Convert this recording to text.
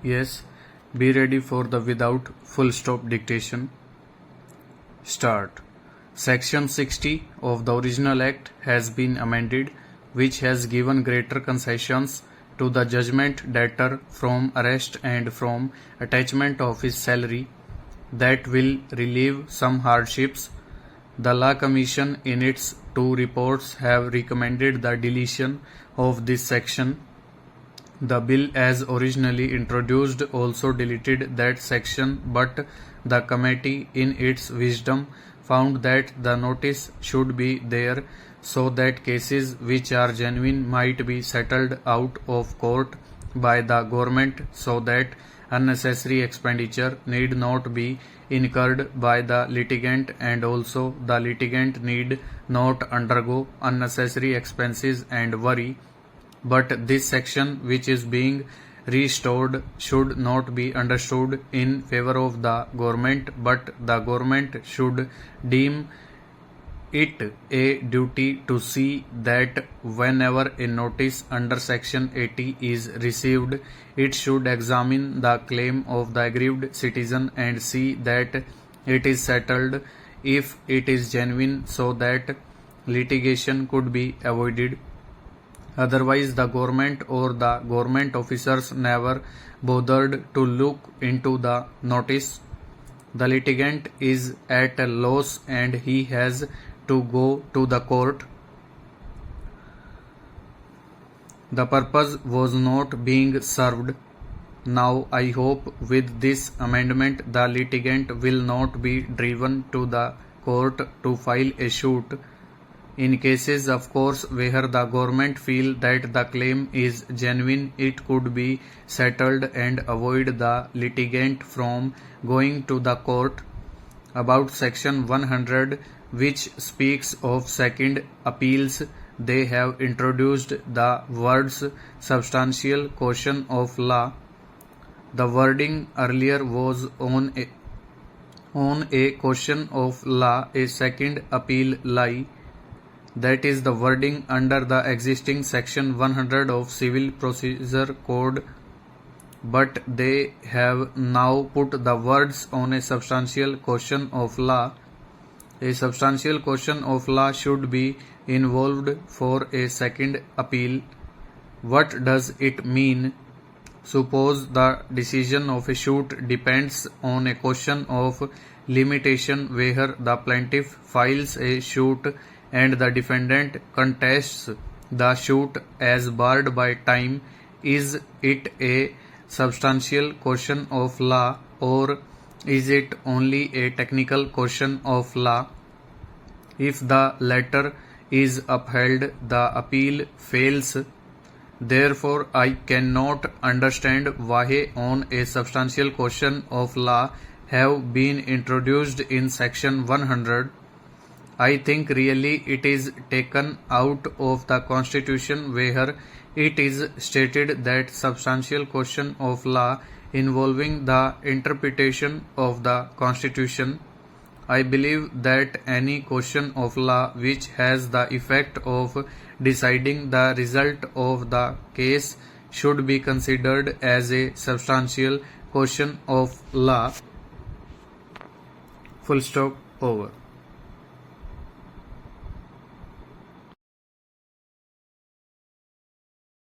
Yes, be ready for the without full stop dictation. Start. Section 60 of the original Act has been amended, which has given greater concessions to the judgment debtor from arrest and from attachment of his salary that will relieve some hardships. The Law Commission in its 2 reports have recommended the deletion of this section. The bill as originally introduced also deleted that section, but the committee in its wisdom found that the notice should be there so that cases which are genuine might be settled out of court by the government so that unnecessary expenditure need not be incurred by the litigant, and also the litigant need not undergo unnecessary expenses and worry. But this section which is being restored should not be understood in favor of the government, but the government should deem it a duty to see that whenever a notice under section 80 is received, it should examine the claim of the aggrieved citizen and see that it is settled if it is genuine so that litigation could be avoided. Otherwise, the government or the government officers never bothered to look into the notice. The litigant is at a loss and he has to go to the court. The purpose was not being served. Now, I hope with this amendment the litigant will not be driven to the court to file a suit. In cases, of course, where the government feel that the claim is genuine, it could be settled and avoid the litigant from going to the court. About section 100, which speaks of second appeals, they have introduced the words substantial question of law. The wording earlier was on a question of law, a second appeal lie. That is the wording under the existing section 100 of Civil Procedure Code, but they have now put the words on a substantial question of law. A substantial question of law should be involved for a second appeal. What does it mean? Suppose the decision of a suit depends on a question of limitation where the plaintiff files a suit and the defendant contests the suit as barred by time. Is it a substantial question of law or is it only a technical question of law? If the latter is upheld, the appeal fails. Therefore, I cannot understand why on a substantial question of law have been introduced in section 100. I think really it is taken out of the Constitution where it is stated that substantial question of law involving the interpretation of the Constitution. I believe that any question of law which has the effect of deciding the result of the case should be considered as a substantial question of law. Full stop. Over.